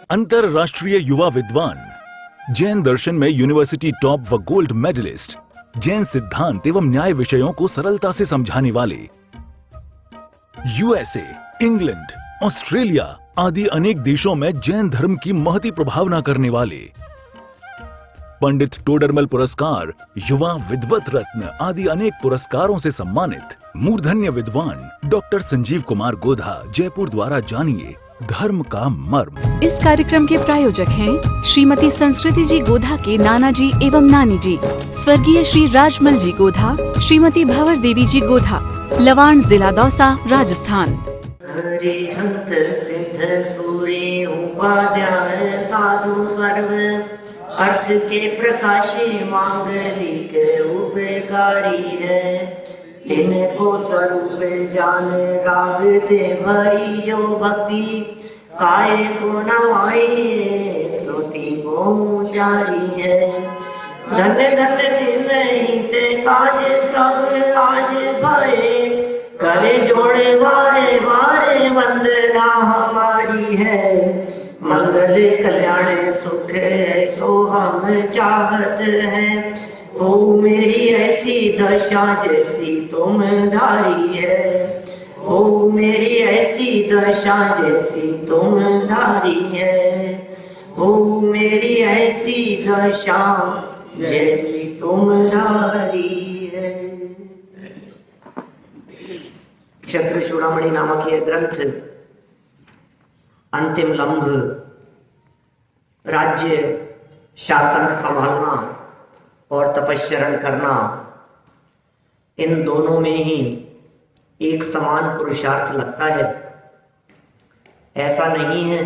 अंतरराष्ट्रीय युवा विद्वान, जैन दर्शन में यूनिवर्सिटी टॉप व गोल्ड मेडलिस्ट, जैन सिद्धांत एवं न्याय विषयों को सरलता से समझाने वाले, यूएसए, इंग्लैंड, ऑस्ट्रेलिया आदि अनेक देशों में जैन धर्म की महती प्रभावना करने वाले, पंडित टोडरमल पुरस्कार, युवा विद्वत रत्न आदि अनेक पुरस्कारों से सम्मानित मूर्धन्य विद्वान डॉक्टर संजीव कुमार गोधा, जयपुर द्वारा जानिए धर्म का मर्म। इस कार्यक्रम के प्रायोजक हैं श्रीमती संस्कृति जी गोधा के नाना जी एवं नानी जी, स्वर्गीय श्री राजमल जी गोधा, श्रीमती भंवर देवी जी गोधा, लवाण, जिला दौसा, राजस्थान। हरिहंत सिद्ध सूर्य उपाध्याय साधु सर्व अर्थ के प्रकाशी मांगलिक उपकारी है। तिनको स्वरूप जान रागते भरी जो भक्ति, काय को नवाई स्तुति को उचारी है। धन धन दिन हिते काज सब आज भये, करे जोड़े वारे वारे वंदना हमारी है। मंगल कल्याण सुख सो हम चाहत हैं, ओ मेरी ऐसी दशा जैसी तुम धारी है। ओ मेरी ऐसी दशा जैसी तुम धारी है। ओ मेरी ऐसी दशा जैसी तुम धारी है। क्षत्र चूड़ामणि नामक यह ग्रंथ अंतिम लम्भ, राज्य शासन संभालना और तपश्चरण करना, इन दोनों में ही एक समान पुरुषार्थ लगता है। ऐसा नहीं है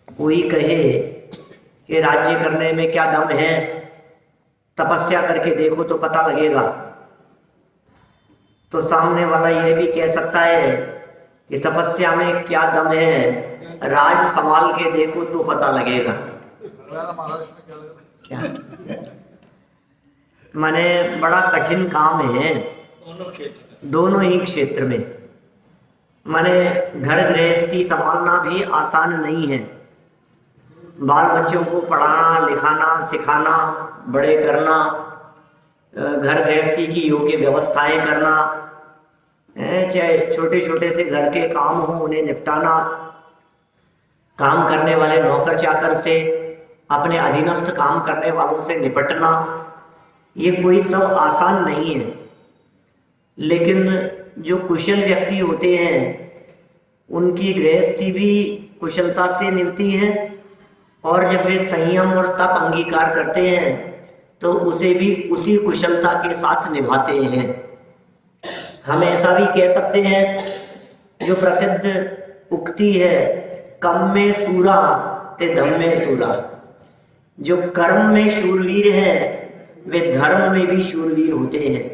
कोई कहे कि राज्य करने में क्या दम है, तपस्या करके देखो तो पता लगेगा। तो सामने वाला ये भी कह सकता है कि तपस्या में क्या दम है, राज संभाल के देखो तो पता लगेगा। क्या माने बड़ा कठिन काम है दोनों ही क्षेत्र में। माने घर गृहस्थी संभालना भी आसान नहीं है। बाल बच्चों को पढ़ाना लिखाना सिखाना, बड़े करना, घर गृहस्थी की योग्य व्यवस्थाएं करना, चाहे छोटे छोटे से घर के काम हो उन्हें निपटाना, काम करने वाले नौकर चाकर से, अपने अधीनस्थ काम करने वालों से निपटना, ये कोई सब आसान नहीं है। लेकिन जो कुशल व्यक्ति होते हैं उनकी गृहस्थी भी कुशलता से निभती है, और जब वे संयम और तप अंगीकार करते हैं तो उसे भी उसी कुशलता के साथ निभाते हैं। हम ऐसा भी कह सकते हैं, जो प्रसिद्ध उक्ति है, कम में सूरा ते धम में सूरा। जो कर्म में शूरवीर है वे धर्म में भी शूरवीर होते हैं,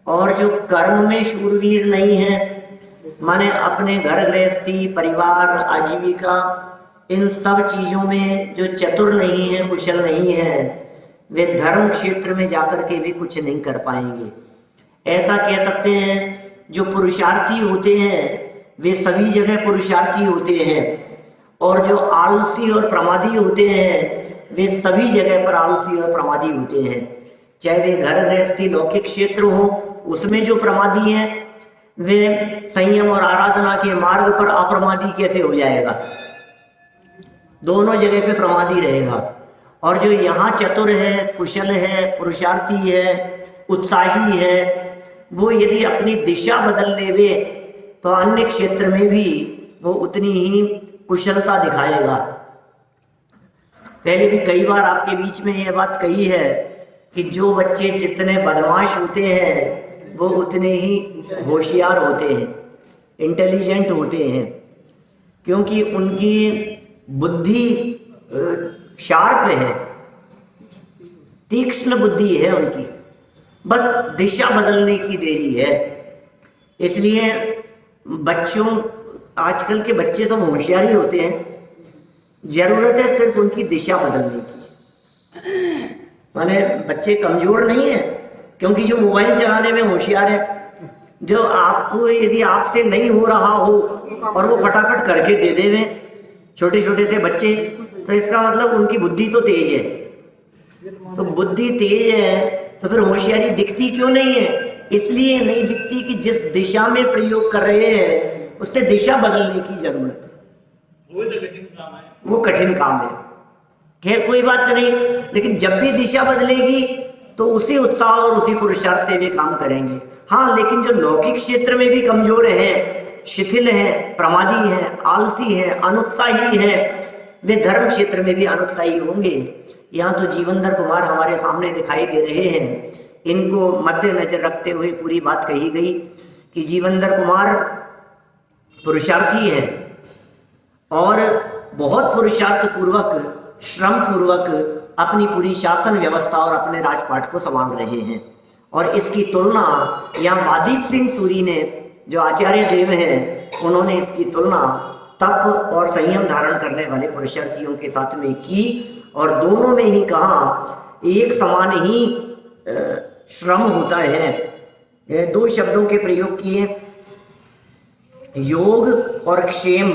और जो कर्म में शूरवीर नहीं है, माने अपने घर गृहस्थी परिवार आजीविका इन सब चीजों में जो चतुर नहीं है, कुशल नहीं है, वे धर्म क्षेत्र में जाकर के भी कुछ नहीं कर पाएंगे। ऐसा कह सकते हैं, जो पुरुषार्थी होते हैं वे सभी जगह पुरुषार्थी होते हैं, और जो आलसी और प्रमादी होते हैं वे सभी जगह पर आलसी और प्रमादी होते हैं। चाहे वे घर गृहस्थी लौकिक क्षेत्र हो, उसमें जो प्रमादी हैं वे संयम और आराधना के मार्ग पर अप्रमादी कैसे हो जाएगा? दोनों जगह पे प्रमादी रहेगा। और जो यहाँ चतुर है, कुशल है, पुरुषार्थी है, उत्साही है, वो यदि अपनी दिशा बदल लेवे तो अन्य क्षेत्र में भी वो उतनी ही कुशलता दिखाएगा। पहले भी कई बार आपके बीच में यह बात कही है कि जो बच्चे जितने बदमाश होते हैं वो उतने ही होशियार होते हैं, इंटेलिजेंट होते हैं, क्योंकि उनकी बुद्धि शार्प है, तीक्ष्ण बुद्धि है उनकी, बस दिशा बदलने की देरी है। इसलिए बच्चों, आजकल के बच्चे सब होशियार ही होते हैं, जरूरत है सिर्फ उनकी दिशा बदलने की। माने बच्चे कमजोर नहीं है, क्योंकि जो मोबाइल चलाने में होशियार है, जो आपको यदि आपसे नहीं हो रहा हो और वो फटाफट करके दे देवे छोटे छोटे से बच्चे, तो इसका मतलब उनकी बुद्धि तो तेज है। तो बुद्धि तेज है तो फिर होशियारी दिखती क्यों नहीं है? इसलिए नहीं दिखती कि जिस दिशा में प्रयोग कर रहे हैं उससे दिशा बदलने की जरूरत है। वो कठिन काम है। खैर कोई बात नहीं, लेकिन जब भी दिशा बदलेगी तो उसी उत्साह और उसी पुरुषार्थ से वे काम करेंगे। हाँ, लेकिन जो लौकिक क्षेत्र में भी कमजोर हैं, शिथिल हैं, प्रमादी हैं, आलसी हैं, अनुत्साही हैं, वे धर्म क्षेत्र में भी अनुत्साही होंगे। यहाँ तो जीवनधर कुमार हमारे सामने दिखाई दे रहे हैं। इनको मद्देनजर रखते हुए पूरी बात कही गई कि जीवनधर कुमार पुरुषार्थी है और बहुत पुरुषार्थ पूर्वक, श्रम पूर्वक अपनी पूरी शासन व्यवस्था और अपने राजपाट को संभाल रहे हैं। और इसकी तुलना यहाँ महादीप सिंह सूरी ने, जो आचार्य देव हैं, उन्होंने इसकी तुलना तप और संयम धारण करने वाले पुरुषार्थियों के साथ में की और दोनों में ही कहा एक समान ही श्रम होता है। दो शब्दों के प्रयोग किए, योग और क्षेम।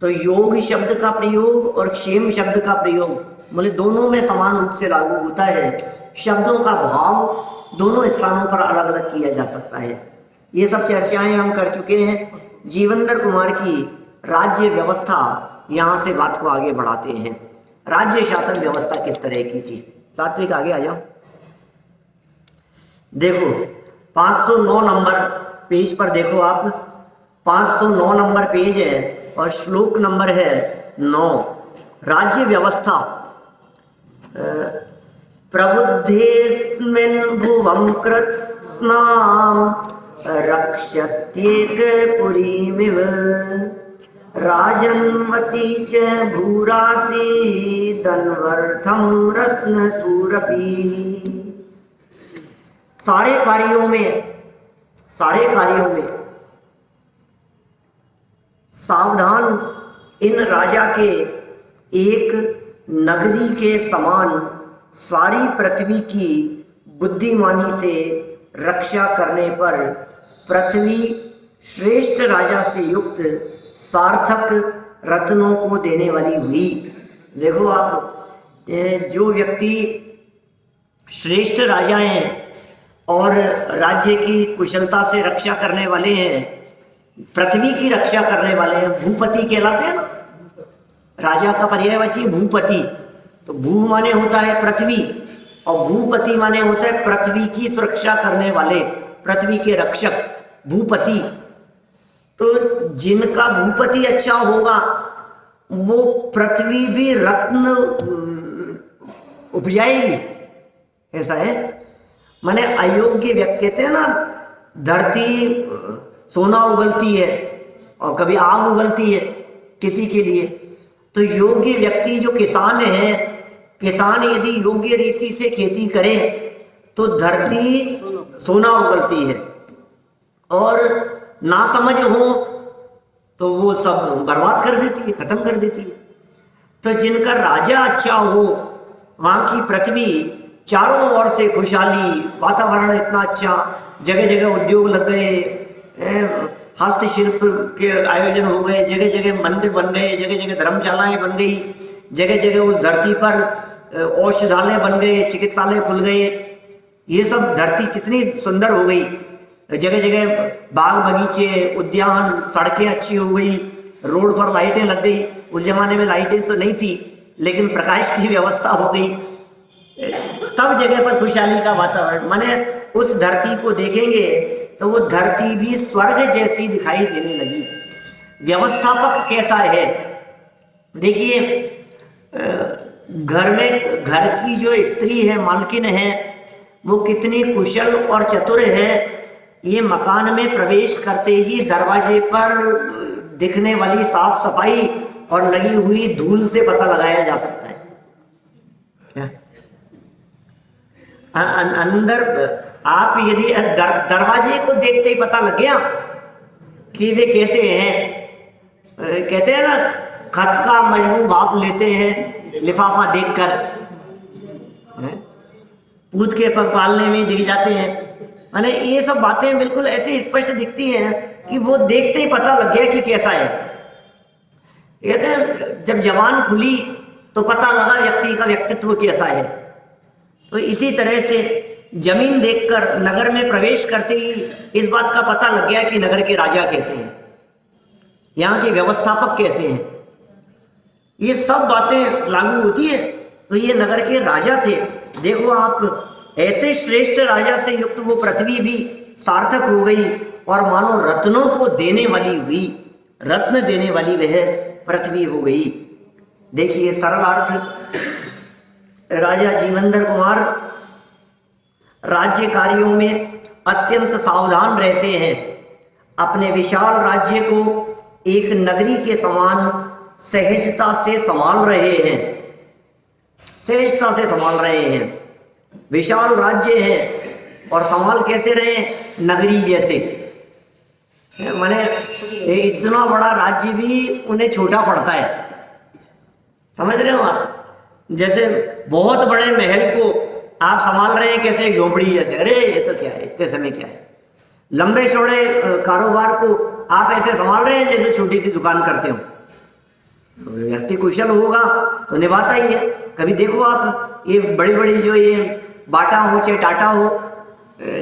तो योग शब्द का प्रयोग और क्षेम शब्द का प्रयोग मतलब दोनों में समान रूप से लागू होता है। शब्दों का भाव दोनों स्थानों पर अलग अलग किया जा सकता है। ये सब चर्चाएं हम कर चुके हैं। जीवनधर कुमार की राज्य व्यवस्था, यहाँ से बात को आगे बढ़ाते हैं। राज्य शासन व्यवस्था किस तरह की थी? सात्विक आगे आ जाओ। देखो 509 नंबर पेज पर देखो आप, 509 नंबर पेज है और श्लोक नंबर है 9। राज्य व्यवस्था। प्रबुद्धेस्मिन् भुवं कृत्स्नां रक्षत्येक पुरीमिव राजन्वती च भूरासी धन्वर्थं रत्नसूरपि। सारे कार्यों में सावधान इन राजा के एक नगरी के समान सारी पृथ्वी की बुद्धिमानी से रक्षा करने पर पृथ्वी श्रेष्ठ राजा से युक्त सार्थक रत्नों को देने वाली हुई। देखो आप, जो व्यक्ति श्रेष्ठ राजा हैं और राज्य की कुशलता से रक्षा करने वाले हैं, पृथ्वी की रक्षा करने वाले हैं, भूपति कहलाते हैं ना। राजा का पर्यायवाची भूपति। तो भू माने होता है पृथ्वी और भूपति माने होता है पृथ्वी की सुरक्षा करने वाले, पृथ्वी के रक्षक, भूपति। तो जिनका भूपति अच्छा होगा वो पृथ्वी भी रत्न उपजाएगी, ऐसा है। माने अयोग्य व्यक्ति, कहते हैं ना धरती सोना उगलती है और कभी आग उगलती है किसी के लिए। तो योग्य व्यक्ति जो किसान है, किसान यदि योग्य रीति से खेती करे तो धरती सोना उगलती है, और ना समझ हो तो वो सब बर्बाद कर देती है, खत्म कर देती है। तो जिनका राजा अच्छा हो, वहां की पृथ्वी चारों ओर से खुशहाली, वातावरण इतना अच्छा, जगह जगह उद्योग लग गए, हस्तशिल्प के आयोजन हो गए, जगह जगह मंदिर बन गए, जगह जगह धर्मशालाएं बन गई, जगह जगह उस धरती पर औषधालय बन गए, चिकित्सालय खुल गए। ये सब धरती कितनी सुंदर हो गई, जगह जगह बाग बगीचे, उद्यान, सड़कें अच्छी हो गई, रोड पर लाइटें लग गई। उस जमाने में लाइटें तो नहीं थी, लेकिन प्रकाश की व्यवस्था हो गई। सब जगह पर खुशहाली का वातावरण। माने उस धरती को देखेंगे तो वो धरती भी स्वर्ग जैसी दिखाई देने लगी। व्यवस्थापक कैसा है देखिए, घर की जो स्त्री है, मालकिन है, वो कितनी कुशल और चतुर है, ये मकान में प्रवेश करते ही दरवाजे पर दिखने वाली साफ सफाई और लगी हुई धूल से पता लगाया जा सकता है। क्या अंदर आप यदि दरवाजे को देखते ही पता लग गया कि वे कैसे हैं। कहते हैं ना, खत का मजबूर भाप लेते हैं लिफाफा देखकर, पूत के पग पालने में दिख जाते हैं। माने ये सब बातें बिल्कुल ऐसे स्पष्ट दिखती हैं कि वो देखते ही पता लग गया कि कैसा है। कहते हैं जब जबान खुली तो पता लगा व्यक्ति का व्यक्तित्व कैसा है। तो इसी तरह से जमीन देखकर नगर में प्रवेश करते ही इस बात का पता लग गया कि नगर के राजा कैसे हैं, यहाँ के व्यवस्थापक कैसे हैं, ये सब बातें लागू होती है। तो ये नगर के राजा थे। देखो आप, ऐसे श्रेष्ठ राजा से युक्त वो पृथ्वी भी सार्थक हो गई और मानो रत्नों को देने वाली हुई, रत्न देने वाली वह पृथ्वी हो गई। देखिए सरल अर्थ, राजा जीवंदर कुमार राज्य कार्यों में अत्यंत सावधान रहते हैं। अपने विशाल राज्य को एक नगरी के समान सहजता से संभाल रहे हैं, सहजता से संभाल रहे हैं। विशाल राज्य है और संभाल कैसे रहे, नगरी जैसे। माने इतना बड़ा राज्य भी उन्हें छोटा पड़ता है, समझ रहे हो आप। जैसे बहुत बड़े महल को आप संभाल रहे हैं कैसे, एक झोपड़ी जैसे। अरे ये तो क्या है, इतने समय क्या है। लंबे चौड़े कारोबार को आप ऐसे संभाल रहे हैं जैसे छोटी सी दुकान करते हो। व्यक्ति कुशल होगा तो निभाता ही है। कभी देखो आप, ये बड़ी बड़ी जो ये बाटा हो चाहे टाटा हो,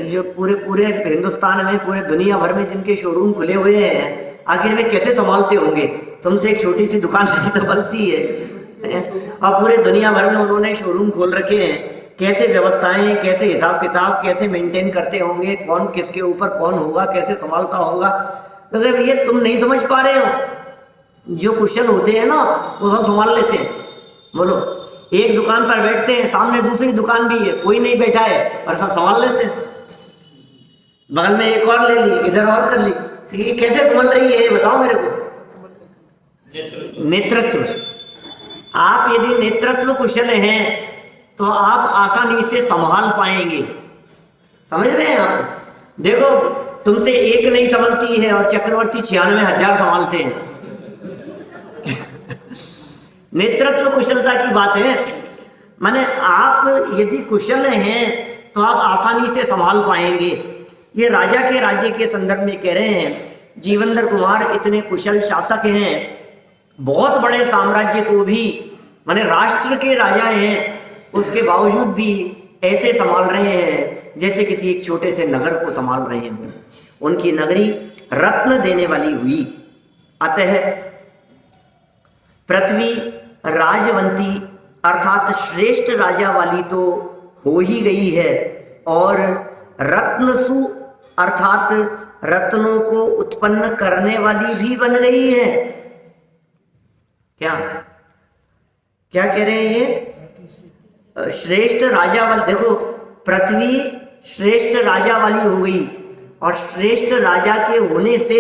जो पूरे पूरे हिंदुस्तान में, पूरे दुनिया भर में जिनके शोरूम खुले हुए हैं, आखिर वे कैसे संभालते होंगे। तुमसे एक छोटी सी दुकान नहीं संभलती है, और पूरे दुनिया भर में उन्होंने शोरूम खोल रखे हैं। कैसे व्यवस्थाएं, कैसे हिसाब किताब कैसे मेंटेन करते होंगे, कौन किसके ऊपर कौन होगा, कैसे संभालता होगा। तो ये तुम नहीं समझ पा रहे हो। जो कुशल होते हैं ना वो सब संभाल लेते हैं। बोलो, एक दुकान पर बैठते हैं, सामने दूसरी दुकान भी है, कोई नहीं बैठा है और सब संभाल लेते हैं। बगल में एक और ले ली, इधर और कर ली। ये कैसे संभल रही है बताओ मेरे को। नेतृत्व। आप यदि नेतृत्व कुशल हैं तो आप आसानी से संभाल पाएंगे, समझ रहे हैं आप। देखो, तुमसे एक नहीं संभलती है और चक्रवर्ती 96,000 संभालते हैं। नेतृत्व कुशलता की बात है। माने आप यदि कुशल हैं तो आप आसानी से संभाल पाएंगे। ये राजा के राज्य के संदर्भ में कह रहे हैं। जीवंदर कुमार इतने कुशल शासक हैं, बहुत बड़े साम्राज्य को भी, माने राष्ट्र के राजा हैं, उसके बावजूद भी ऐसे संभाल रहे हैं जैसे किसी एक छोटे से नगर को संभाल रहे हों। उनकी नगरी रत्न देने वाली हुई। अतः पृथ्वी राजवंती अर्थात श्रेष्ठ राजा वाली तो हो ही गई है, और रत्नसु अर्थात रत्नों को उत्पन्न करने वाली भी बन गई है। क्या क्या कह रहे हैं ये? श्रेष्ठ राजा वाली। देखो, पृथ्वी श्रेष्ठ राजा वाली हो गई, और श्रेष्ठ राजा के होने से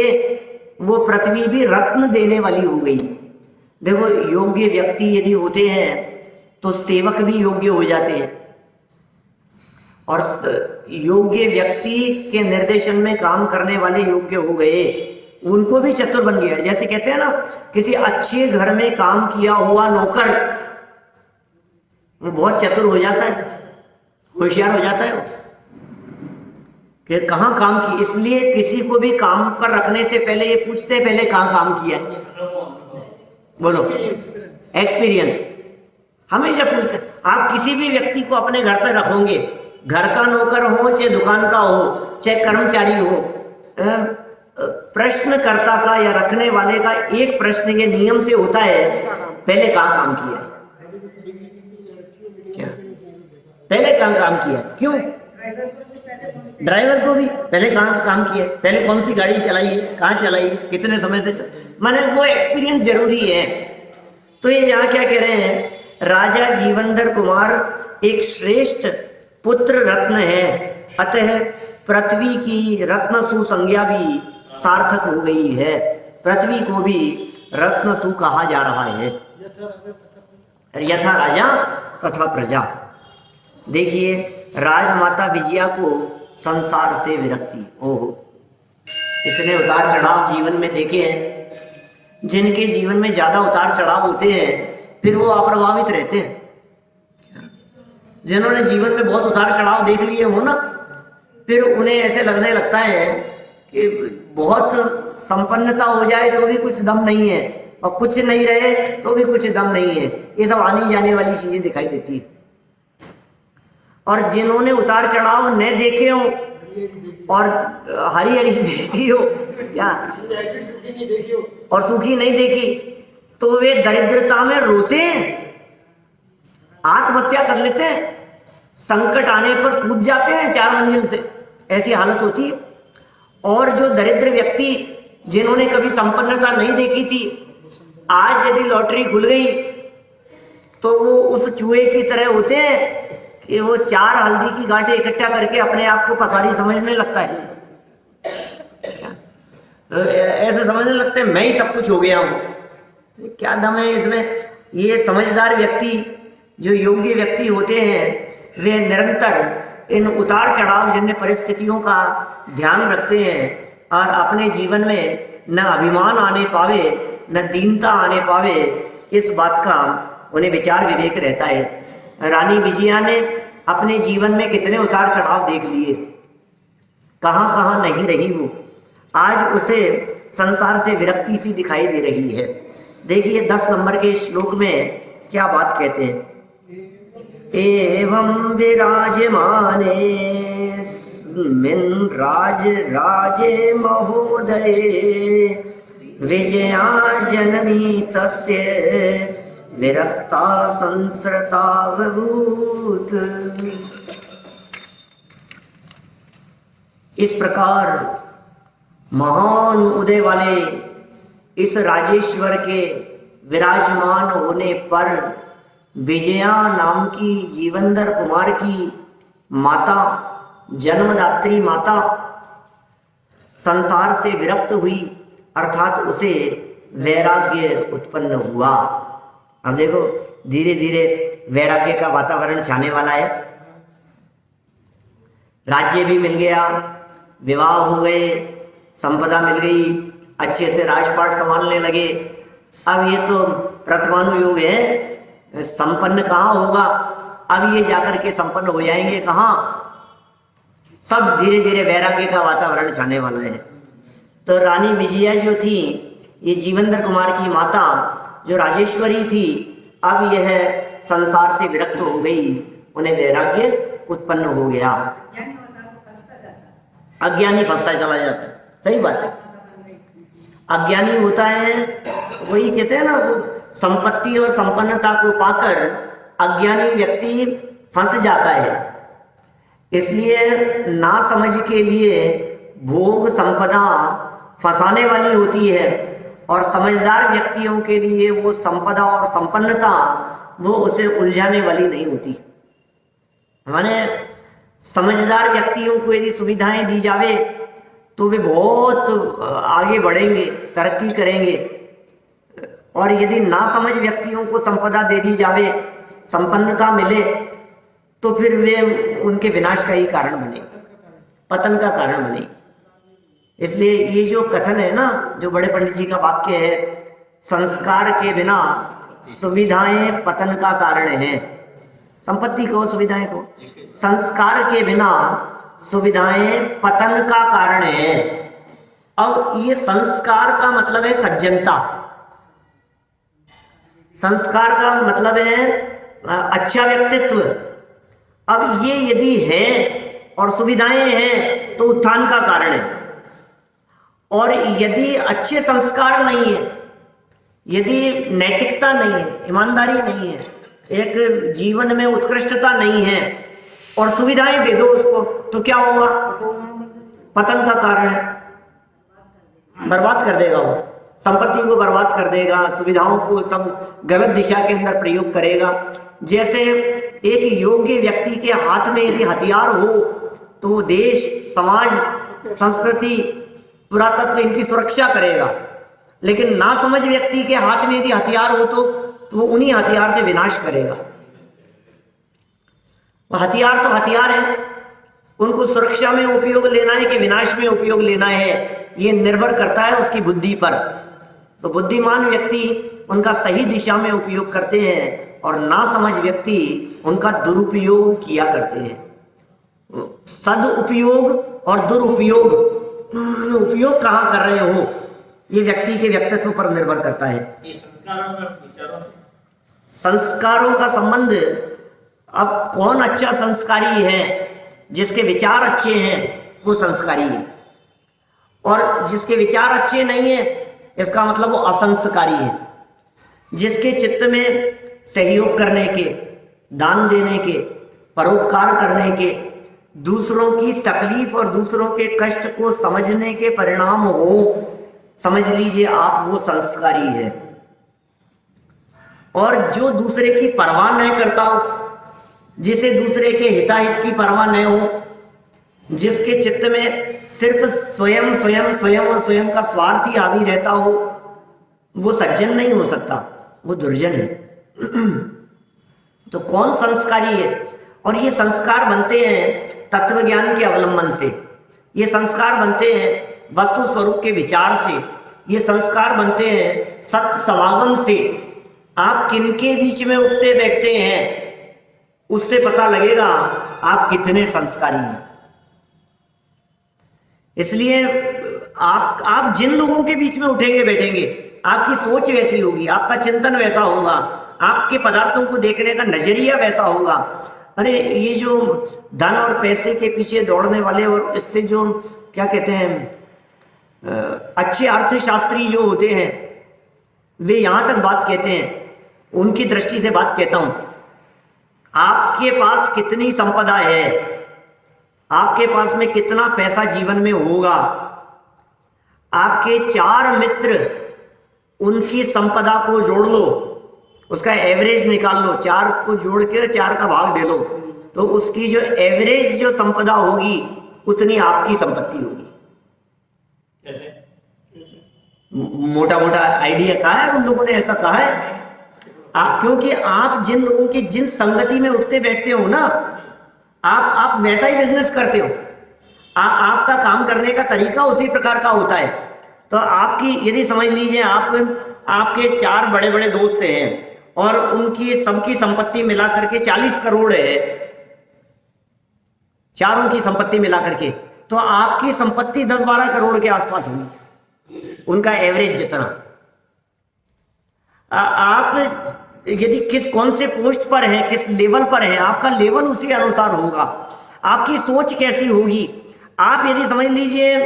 वो पृथ्वी भी रत्न देने वाली हो गई। देखो, योग्य व्यक्ति यदि होते हैं तो सेवक भी योग्य हो जाते हैं, और योग्य व्यक्ति के निर्देशन में काम करने वाले योग्य हो गए, उनको भी चतुर बन गया। जैसे कहते हैं ना, किसी अच्छे घर में काम किया हुआ नौकर वो बहुत चतुर हो जाता है, होशियार हो जाता है कि कहाँ काम की। इसलिए किसी को भी काम पर रखने से पहले ये पूछते हैं पहले कहाँ काम किया है। बोलो, एक्सपीरियंस हमेशा पूछते हैं। आप किसी भी व्यक्ति को अपने घर पर रखोगे, घर का नौकर हो चाहे दुकान का हो चाहे कर्मचारी हो, प्रश्नकर्ता का या रखने वाले का एक प्रश्न ये नियम से होता है, पहले कहाँ काम किया है। क्या पहले कहाँ काम किया है? क्यों? ड्राइवर को भी पहले कहाँ काम किया है, पहले कौन सी गाड़ी चलाई है, कहाँ चलाई है, कितने समय से, माने वो एक्सपीरियंस जरूरी है। तो ये यहाँ क्या कह रहे हैं, राजा जीवंदर कुमार एक श्रेष्ठ पुत्र रत्न है, अतः पृथ्वी की रत्न सुसंज्ञा भी सार्थक हो गई है। पृथ्वी को भी रत्न सु कहा जा रहा है। यथा राजा तथा प्रजा। देखिए, राजमाता विजया को संसार से विरक्ति। ओहो, इतने उतार चढ़ाव जीवन में देखे हैं। जिनके जीवन में ज्यादा उतार चढ़ाव होते हैं फिर वो अप्रभावित रहते हैं। जिन्होंने जीवन में बहुत उतार चढ़ाव देख लिए हो ना, फिर उन्हें ऐसे लगने लगता है कि बहुत संपन्नता हो जाए तो भी कुछ दम नहीं है, और कुछ नहीं रहे तो भी कुछ दम नहीं है। ये सब आनी जाने वाली चीजें दिखाई देती है। और जिन्होंने उतार चढ़ाव न देखे हो और हरी हरी देखी हो या और सूखी नहीं देखी, तो वे दरिद्रता में रोते हैं, आत्महत्या कर लेते हैं, संकट आने पर कूद जाते हैं 4 मंजिल से, ऐसी हालत होती है। और जो दरिद्र व्यक्ति जिन्होंने कभी संपन्नता नहीं देखी थी, आज यदि लॉटरी खुल गई तो वो उस चूहे की तरह होते हैं कि वो 4 हल्दी की गांठें इकट्ठा करके अपने आप को पसारी समझने लगता है। ऐसे समझने लगते हैं मैं ही सब कुछ हो गया हूं। क्या दम है इसमें? ये समझदार व्यक्ति, जो योग्य व्यक्ति होते हैं, वे निरंतर इन उतार चढ़ाव जन्य परिस्थितियों का ध्यान रखते हैं और अपने जीवन में न अभिमान आने पावे न दीनता आने पावे, इस बात का उन्हें विचार विवेक रहता है। रानी विजया ने अपने जीवन में कितने उतार चढ़ाव देख लिए, कहाँ कहाँ नहीं रही वो। आज उसे संसार से विरक्ति सी दिखाई दे रही है। देखिए 10 नंबर के श्लोक में क्या बात कहते हैं। एवं विराजमाने मिन राज राजे महोदये विजया जननी तस्य विरक्ता संसृता बभूत। इस प्रकार महान उदय वाले इस राजेश्वर के विराजमान होने पर विजया नाम की जीवंदर कुमार की माता, जन्मदात्री माता संसार से विरक्त हुई, अर्थात उसे वैराग्य उत्पन्न हुआ। अब देखो धीरे धीरे वैराग्य का वातावरण छाने वाला है। राज्य भी मिल गया, विवाह हो गए, संपदा मिल गई, अच्छे से राजपाट संभालने लगे। अब ये तो प्रथमानुयोग है, संपन्न कहाँ होगा? अब ये जाकर के संपन्न हो जाएंगे कहाँ? सब धीरे धीरे वैराग्य का वातावरण छाने वाला है। तो रानी विजया जो थी, ये जीवंदर कुमार की माता जो राजेश्वरी थी, अब यह संसार से विरक्त हो गई, उन्हें वैराग्य उत्पन्न हो गया। अज्ञानी फंसता चला जाता है, सही बात है। अज्ञानी होता है, वही कहते हैं ना, वो संपत्ति और संपन्नता को पाकर अज्ञानी व्यक्ति फंस जाता है। इसलिए ना समझ के लिए भोग संपदा फंसाने वाली होती है, और समझदार व्यक्तियों के लिए वो संपदा और संपन्नता वो उसे उलझाने वाली नहीं होती। माने समझदार व्यक्तियों को यदि सुविधाएं दी जावे तो वे बहुत आगे बढ़ेंगे, तरक्की करेंगे, और यदि ना समझ व्यक्तियों को संपदा दे दी जावे, संपन्नता मिले, तो फिर वे उनके विनाश का ही कारण बने, पतन का कारण बने। इसलिए ये जो कथन है ना, जो बड़े पंडित जी का वाक्य है, संस्कार के बिना सुविधाएं पतन का कारण है। संपत्ति को, सुविधाएं को, संस्कार के बिना सुविधाएं पतन का कारण है। अब ये संस्कार का मतलब है सज्जनता, संस्कार का मतलब है अच्छा व्यक्तित्व। अब ये यदि है और सुविधाएं हैं तो उत्थान का कारण है, और यदि अच्छे संस्कार नहीं है, यदि नैतिकता नहीं है, ईमानदारी नहीं है, एक जीवन में उत्कृष्टता नहीं है, और सुविधाएं दे दो उसको, तो क्या होगा? पतन का कारण है, बर्बाद कर देगा वो, संपत्ति को बर्बाद कर देगा, सुविधाओं को सब गलत दिशा के अंदर प्रयोग करेगा। जैसे एक योग्य व्यक्ति के हाथ में यदि हथियार हो तो वो देश, समाज, संस्कृति, पुरातत्व इनकी सुरक्षा करेगा, लेकिन ना समझ व्यक्ति के हाथ में यदि हथियार हो तो वो उन्हीं हथियार से विनाश करेगा। हथियार तो हथियार है, उनको सुरक्षा में उपयोग लेना है कि विनाश में उपयोग लेना है, ये निर्भर करता है उसकी बुद्धि पर। तो बुद्धिमान व्यक्ति उनका सही दिशा में उपयोग करते हैं, और नासमझ व्यक्ति उनका दुरुपयोग किया करते हैं। सदुपयोग और दुरुपयोग, उपयोग कहाँ कर रहे हो, ये व्यक्ति के व्यक्तित्व पर निर्भर करता है। ये संस्कारों का विचारों से संस्कारों का संबंध, अब कौन अच्छा संस्कारी है, जिसके विचार अच्छे हैं वो संस्कारी है, और जिसके विचार अच्छे नहीं है इसका मतलब वो असंस्कारी है। जिसके चित्त में सहयोग करने के, दान देने के, परोपकार करने के, दूसरों की तकलीफ और दूसरों के कष्ट को समझने के परिणाम हो, समझ लीजिए आप वो संस्कारी है। और जो दूसरे की परवाह नहीं करता हो, जिसे दूसरे के हिताहित की परवाह नहीं हो, जिसके चित्त में सिर्फ स्वयं स्वयं स्वयं और स्वयं का स्वार्थ ही हावी रहता हो, वो सज्जन नहीं हो सकता, वो दुर्जन है। तो कौन संस्कारी है? और ये संस्कार बनते हैं तत्व ज्ञान के अवलंबन से, ये संस्कार बनते हैं वस्तु स्वरूप के विचार से, ये संस्कार बनते हैं सत्य समागम से। आप किनके बीच में उठते बैठते हैं उससे पता लगेगा आप कितने संस्कारी हैं। इसलिए आप जिन लोगों के बीच में उठेंगे बैठेंगे, आपकी सोच वैसी होगी, आपका चिंतन वैसा होगा, आपके पदार्थों को देखने का नजरिया वैसा होगा। अरे ये जो धन और पैसे के पीछे दौड़ने वाले और इससे जो क्या कहते हैं अच्छे अर्थशास्त्री जो होते हैं, वे यहाँ तक बात कहते हैं, उनकी दृष्टि से बात कहता हूं, आपके पास कितनी संपदा है, आपके पास में कितना पैसा जीवन में होगा, आपके 4 मित्र, उनकी संपदा को जोड़ लो, उसका एवरेज निकाल लो, 4 को जोड़ के 4 का भाग दे लो, तो उसकी जो एवरेज जो संपदा होगी उतनी आपकी संपत्ति होगी। कैसे? मोटा मोटा आइडिया कहा है उन लोगों ने, ऐसा कहा है। क्योंकि आप जिन लोगों की जिन संगति में उठते बैठते हो ना, आप वैसा ही बिजनेस करते हो, आपका काम करने का तरीका उसी प्रकार का होता है। तो आपकी यदि समझ लीजिए आपके 4 बड़े बड़े दोस्त हैं और उनकी सबकी संपत्ति मिला करके 40 करोड़ है, चारों की संपत्ति मिला करके, तो आपकी संपत्ति 10-12 करोड़ के आसपास होगी, उनका एवरेज जितना। आप यदि कौन से पोस्ट पर है, किस लेवल पर है, आपका लेवल उसी अनुसार होगा। आपकी सोच कैसी होगी, आप यदि समझ लीजिए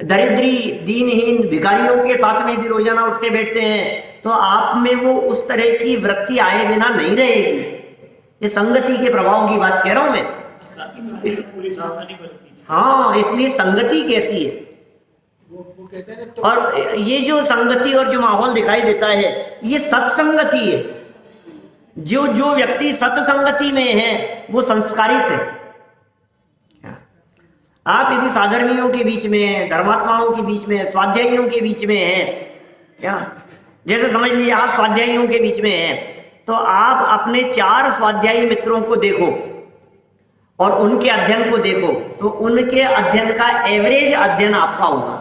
दरिद्री दीनहीन भिखारियों के साथ में यदि रोजाना उठते बैठते हैं, तो आप में वो उस तरह की वृत्ति आए बिना नहीं रहेगी। ये संगति के प्रभाव की बात कह रहा हूं मैं। पूरी सावधानी बरतनी। हाँ, इसलिए संगति कैसी है, वो कहते हैं तो और ये जो संगति और जो माहौल दिखाई देता है ये सत्संगति है। जो व्यक्ति सत्संगति में है वो संस्कारित है। आप यदि साधर्मियों के बीच में हैं, धर्मात्माओं के बीच में, स्वाध्यायियों के बीच में हैं, क्या जैसे समझ लीजिए आप स्वाध्यायियों के बीच में हैं, तो आप अपने 4 स्वाध्यायी मित्रों को देखो और उनके अध्ययन को देखो, तो उनके अध्ययन का एवरेज अध्ययन आपका होगा।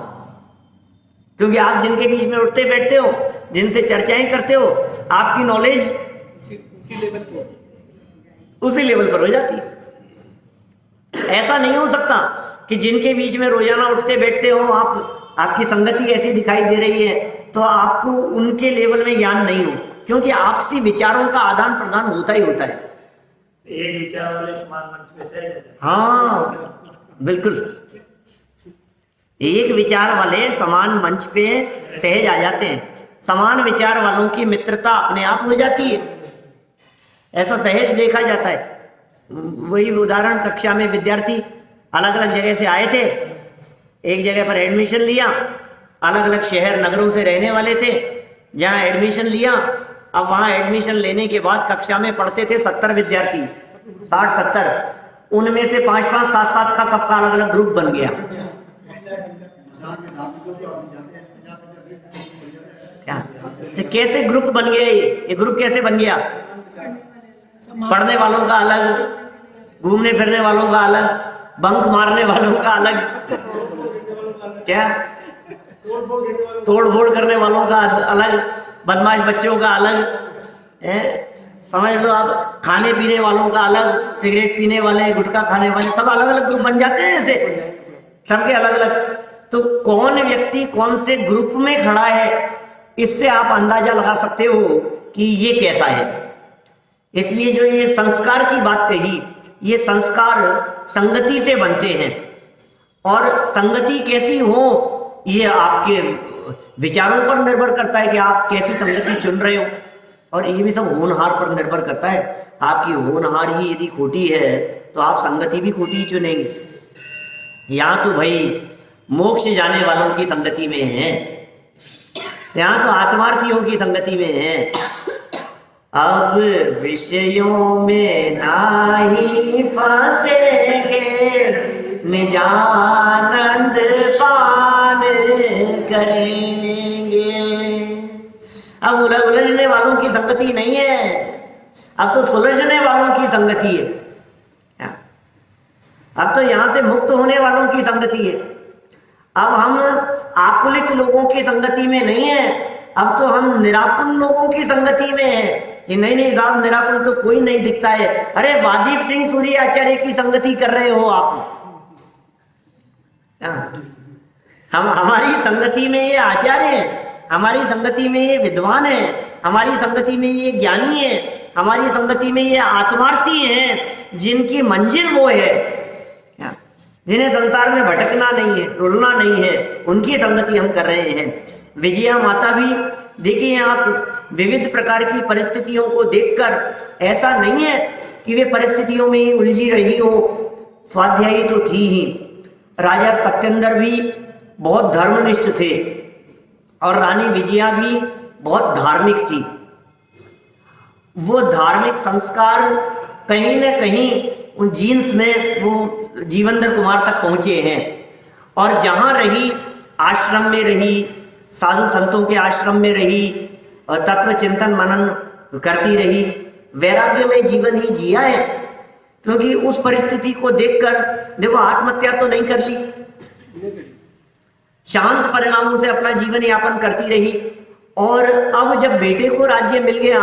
क्योंकि आप जिनके बीच में उठते बैठते हो, जिनसे चर्चाएं करते हो, आपकी नॉलेज उसी लेवल पर हो जाती है। ऐसा नहीं हो सकता कि जिनके बीच में रोजाना उठते बैठते हो आपकी संगति ऐसी दिखाई दे रही है तो आपको उनके लेवल में ज्ञान नहीं हो, क्योंकि आपसी विचारों का आदान प्रदान होता ही होता है। एक विचार वाले समान मंच पे सह जाते हैं। हाँ बिल्कुल, एक विचार वाले समान मंच पे सहज आ जाते हैं। समान विचार वालों की मित्रता अपने आप हो जाती है, ऐसा सहज देखा जाता है। वही उदाहरण, कक्षा में विद्यार्थी अलग अलग जगह से आए थे, एक जगह पर एडमिशन लिया, अलग अलग शहर नगरों से रहने वाले थे, जहाँ एडमिशन लिया। अब वहाँ एडमिशन लेने के बाद कक्षा में पढ़ते थे 70 विद्यार्थी, 60-70, उनमें से 5-5, 7-7 का सबका अलग अलग ग्रुप बन गया। क्या तो कैसे ग्रुप बन गया? ये ग्रुप कैसे बन गया? पढ़ने वालों का अलग, घूमने फिरने वालों का अलग, बंक मारने वालों का अलग, क्या तोड़ फोड़ करने वालों का अलग, बदमाश बच्चों का अलग है, समझ लो आप, खाने पीने वालों का अलग, सिगरेट पीने वाले, गुटखा खाने वाले, सब अलग अलग ग्रुप बन जाते हैं ऐसे, सबके अलग अलग। तो कौन व्यक्ति कौन से ग्रुप में खड़ा है, इससे आप अंदाजा लगा सकते हो कि ये कैसा है। इसलिए जो ये संस्कार की बात कही, ये संस्कार संगति से बनते हैं, और संगति कैसी हो ये आपके विचारों पर निर्भर करता है कि आप कैसी संगति चुन रहे हो, और ये भी सब होनहार पर निर्भर करता है। आपकी होनहार ही यदि खोटी है तो आप संगति भी खोटी ही चुनेंगे। यहाँ तो भाई मोक्ष जाने वालों की संगति में है, यहाँ तो आत्मार्थियों की संगति में है। अब विषयों में नाही फंसेंगे, निजानंद पान करेंगे। अब उलझने वालों की संगति नहीं है, अब तो सुलझने वालों की संगति है। अब तो यहां से मुक्त होने वालों की संगति है। अब हम आकुलित लोगों की संगति में नहीं है, अब तो हम निराकुल लोगों की संगति में है। ये नहीं साहब, निराकुल तो कोई नहीं दिखता है। अरे वादीप सिंह सूर्य आचार्य की संगति कर रहे हो आप। हम हमारी संगति में ये आचार्य है, हमारी संगति में ये विद्वान है, हमारी संगति में ये ज्ञानी है, हमारी संगति में ये आत्मार्थी हैं, जिनकी मंजिल वो है, जिन्हें संसार में भटकना नहीं है, रुलना नहीं है, उनकी संगति हम कर रहे हैं। विजया माता भी देखिए, आप विविध प्रकार की परिस्थितियों को देखकर ऐसा नहीं है कि वे परिस्थितियों में ही उलझी रही हो, स्वाध्यायी तो थी ही। राजा सत्येंद्र भी बहुत धर्मनिष्ठ थे और रानी विजया भी बहुत धार्मिक थी। वो धार्मिक संस्कार कहीं न कहीं उन जीन्स में वो जीवंदर कुमार तक पहुंचे हैं, और जहां रही, आश्रम में रही, साधु संतों के आश्रम में रही, तत्व चिंतन मनन करती रही, वैराग्य में जीवन ही जिया है। क्योंकि उस परिस्थिति को देखकर देखो, आत्महत्या तो नहीं कर ली, शांत परिणामों से अपना जीवन यापन करती रही। और अब जब बेटे को राज्य मिल गया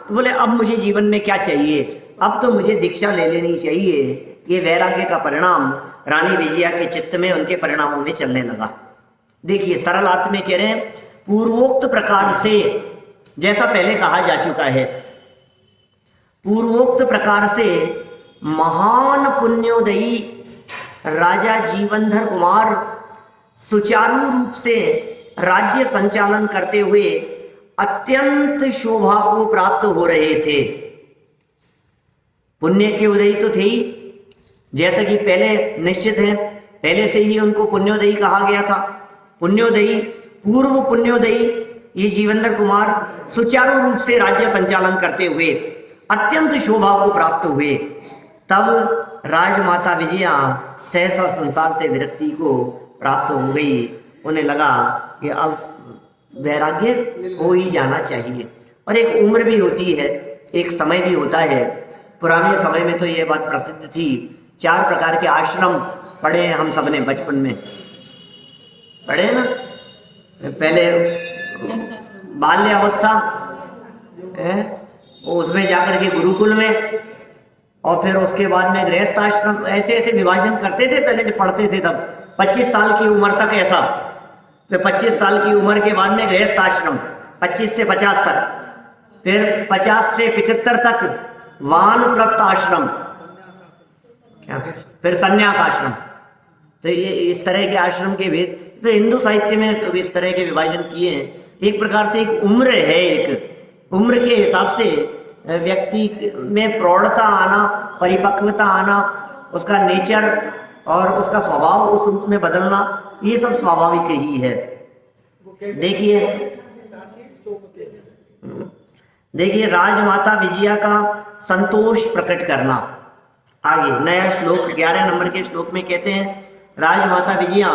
तो बोले अब मुझे जीवन में क्या चाहिए, अब तो मुझे दीक्षा ले लेनी चाहिए। ये वैराग्य का परिणाम रानी विजया के चित्त में, उनके परिणामों में चलने लगा। देखिए, सरल अर्थ में कह रहे हैं, पूर्वोक्त प्रकार से, जैसा पहले कहा जा चुका है, पूर्वोक्त प्रकार से महान पुण्योदयी राजा जीवंधर कुमार सुचारू रूप से राज्य संचालन करते हुए अत्यंत शोभा को प्राप्त हो रहे थे। पुण्य के उदयी तो थे ही, जैसा कि पहले निश्चित है, पहले से ही उनको पुण्योदयी कहा गया था। पुण्योदयी, पूर्व पुण्योदयी ये जीवंधर कुमार सुचारू रूप से राज्य संचालन करते हुए अत्यंत शोभा को प्राप्त हुए। तब राजमाता विजया सहसा संसार से विरक्ति को प्राप्त हो गई। उन्हें लगा कि अब वैराग्य हो ही जाना चाहिए। और एक उम्र भी होती है, एक समय भी होता है। पुराने समय में तो ये बात प्रसिद्ध थी, 4 प्रकार के आश्रम पढ़े हैं हम सबने, बचपन में पढ़े ना। पहले बाल्य अवस्था, उसमें जाकर के गुरुकुल में, और फिर उसके बाद में गृहस्थ आश्रम, ऐसे ऐसे विभाजन करते थे पहले जब पढ़ते थे तब। 25 साल की उम्र तक ऐसा, फिर 25 साल की उम्र के बाद में गृहस्थ आश्रम, 25 से 50 तक, फिर 50 से 75 तक वानप्रस्थ आश्रम, फिर संन्यास आश्रम। तो ये इस तरह के आश्रम के भेद तो हिंदू साहित्य में इस तरह के विभाजन किए हैं। एक प्रकार से एक उम्र है, एक उम्र के हिसाब से व्यक्ति में प्रौढ़ता आना, परिपक्वता आना, उसका नेचर और उसका स्वभाव उस रूप में बदलना, ये सब स्वाभाविक ही है। देखिए राजमाता विजया का संतोष प्रकट करना। आगे नया श्लोक 11 नंबर के श्लोक में कहते हैं, राजमाता विजया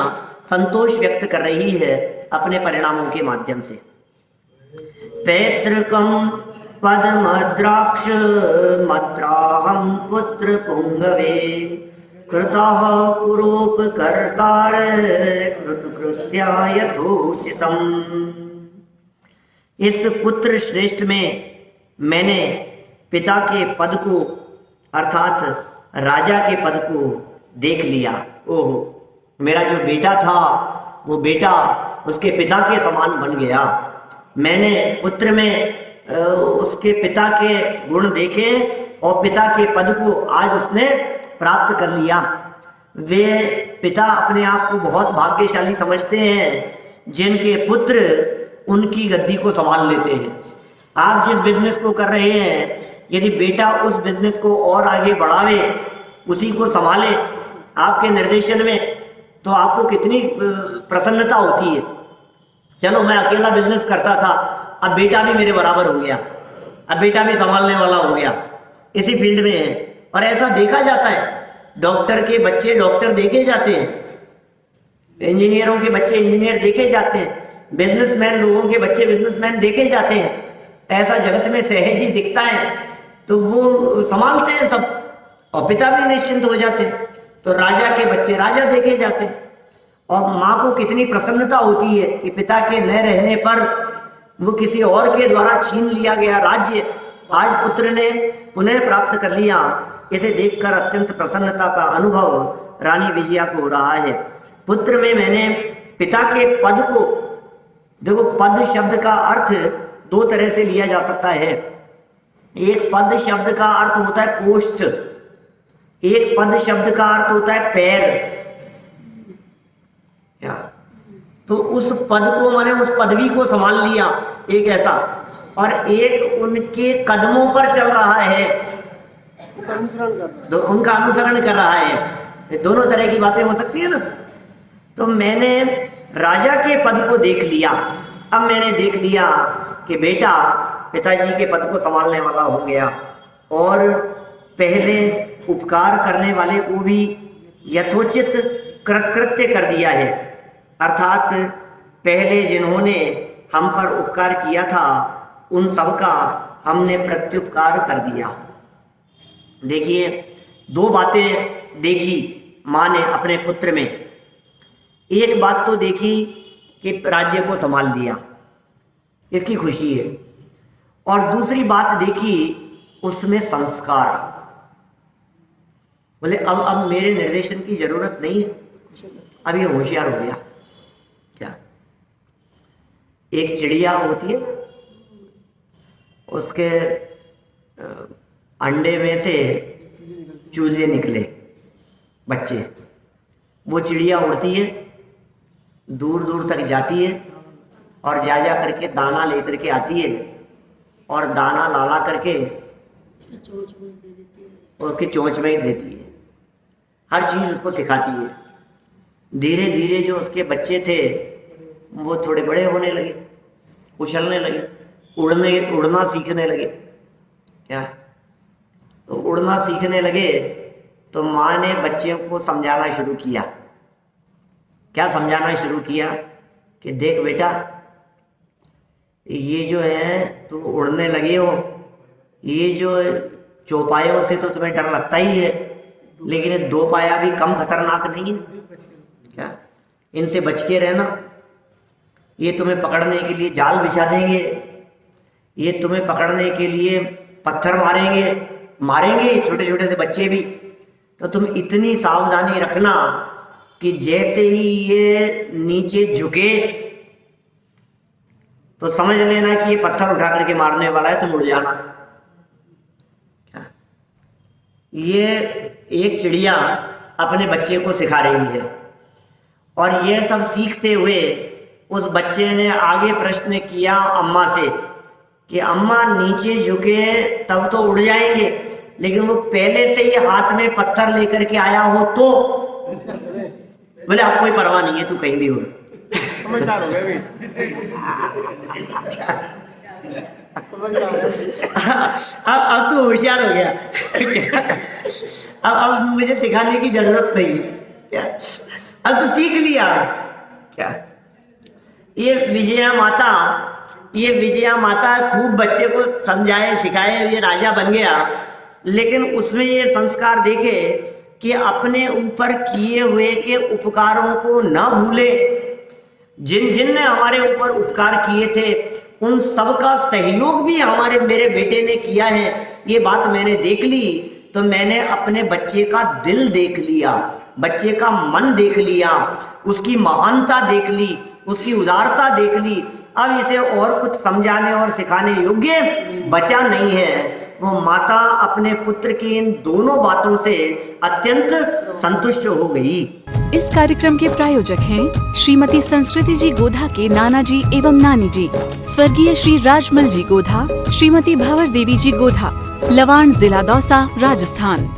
संतोष व्यक्त कर रही है अपने परिणामों के माध्यम से। पैतृकम पद्मद्राक्ष मत्राहं पुत्र पुंगवे कृतः पुरोपकर्तार कृतकृत्या यथोचितम्। इस पुत्र श्रेष्ठ में मैंने पिता के पद को, अर्थात राजा के पद को देख लिया। ओहो, मेरा जो बेटा था वो बेटा उसके पिता के समान बन गया। मैंने पुत्र में उसके पिता के गुण देखे और पिता के पद को आज उसने प्राप्त कर लिया। वे पिता अपने आप को बहुत भाग्यशाली समझते हैं जिनके पुत्र उनकी गद्दी को संभाल लेते हैं। आप जिस बिजनेस को कर रहे हैं, यदि बेटा उस बिजनेस को और आगे बढ़ावे, उसी को संभाले आपके निर्देशन में, तो आपको कितनी प्रसन्नता होती है। चलो मैं अकेला बिजनेस करता था, अब बेटा भी मेरे बराबर हो गया, अब बेटा भी संभालने वाला हो गया, इसी फील्ड में है। और ऐसा देखा जाता है, डॉक्टर के बच्चे डॉक्टर देखे जाते हैं, इंजीनियरों के बच्चे इंजीनियर देखे जाते हैं, बिजनेसमैन लोगों के बच्चे बिजनेसमैन देखे जाते हैं। ऐसा जगत में सहज ही दिखता है, तो वो संभालते हैं सब, और पिता भी निश्चिंत हो जाते हैं। तो राजा के बच्चे राजा देखे जाते हैं, और माँ को कितनी प्रसन्नता होती है कि पिता के न रहने पर वो किसी और के द्वारा छीन लिया गया राज्य आज पुत्र ने पुनः प्राप्त कर लिया। इसे देखकर अत्यंत प्रसन्नता का अनुभव रानी विजया को हो रहा है। पुत्र में मैंने पिता के पद को, देखो पद शब्द का अर्थ दो तरह से लिया जा सकता है। एक पद शब्द का अर्थ होता है पोस्ट, एक पद शब्द का अर्थ होता है पैर। क्या? तो उस पद को माने उस पदवी को संभाल लिया एक ऐसा, और एक उनके कदमों पर चल रहा है, तो उनका अनुसरण कर रहा है। दोनों तरह की बातें हो सकती है ना। तो मैंने राजा के पद को देख लिया, अब मैंने देख लिया कि बेटा पिताजी के पद को संभालने वाला हो गया, और पहले उपकार करने वाले को भी यथोचित कृतकृत्य कर दिया है। अर्थात पहले जिन्होंने हम पर उपकार किया था उन सब का हमने प्रत्युपकार कर दिया। देखिए, दो बातें देखी माँ ने अपने पुत्र में। एक बात तो देखी कि राज्य को संभाल दिया, इसकी खुशी है, और दूसरी बात देखी उसमें संस्कार। बोले अब मेरे निर्देशन की जरूरत नहीं है, अब ये होशियार हो गया। क्या? एक चिड़िया होती है, उसके अंडे में से चूजे निकले बच्चे, वो चिड़िया उड़ती है, दूर दूर तक जाती है, और जा जा करके दाना लेकर के आती है, और दाना ला करके उसके चोंच में ही देती है। हर चीज़ उसको सिखाती है। धीरे धीरे जो उसके बच्चे थे वो थोड़े बड़े होने लगे, उछलने लगे, उड़ना सीखने लगे। क्या? तो उड़ना सीखने लगे तो माँ ने बच्चों को समझाना शुरू किया। क्या समझाना शुरू किया? कि देख बेटा, ये जो है तुम उड़ने लगे हो, ये जो चौपायों से तो तुम्हें डर लगता ही है, लेकिन ये दो पाया भी कम खतरनाक नहीं है। क्या? इनसे बच के रहना। ये तुम्हें पकड़ने के लिए जाल बिछा देंगे, ये तुम्हें पकड़ने के लिए पत्थर मारेंगे छोटे छोटे से बच्चे भी। तो तुम इतनी सावधानी रखना कि जैसे ही ये नीचे झुके तो समझ लेना कि ये पत्थर उठा करके मारने वाला है, तुम उड़ जाना। ये एक चिड़िया अपने बच्चे को सिखा रही है, और ये सब सीखते हुए उस बच्चे ने आगे प्रश्न किया अम्मा से कि अम्मा नीचे झुके तब तो उड़ जाएंगे, लेकिन वो पहले से ही हाथ में पत्थर लेकर के आया हो तो? बोले अब कोई परवाह नहीं है, तू कहीं भी उड़। समझदार हो गए भी। अब तो होशियार हो गया। अब मुझे सिखाने की जरूरत नहीं है, अब तो सीख लिया। क्या? ये विजया माता खूब बच्चे को समझाए सिखाए, ये राजा बन गया, लेकिन उसमें ये संस्कार देखे कि अपने ऊपर किए हुए के उपकारों को न भूले। जिन ने हमारे ऊपर उपकार किए थे उन सब का सहयोग भी मेरे बेटे ने किया है। ये बात मैंने देख ली तो मैंने अपने बच्चे का दिल देख लिया। बच्चे का मन देख लिया, उसकी महानता देख ली, उसकी उदारता देख ली, अब इसे और कुछ समझाने और सिखाने योग्य बचा नहीं है। वो माता अपने पुत्र की इन दोनों बातों से अत्यंत संतुष्ट हो गई। इस कार्यक्रम के प्रायोजक हैं श्रीमती संस्कृति जी गोधा के नाना जी एवं नानी जी, स्वर्गीय श्री राजमल जी गोधा, श्रीमती भंवर देवी जी गोधा, लवाण, जिला दौसा, राजस्थान।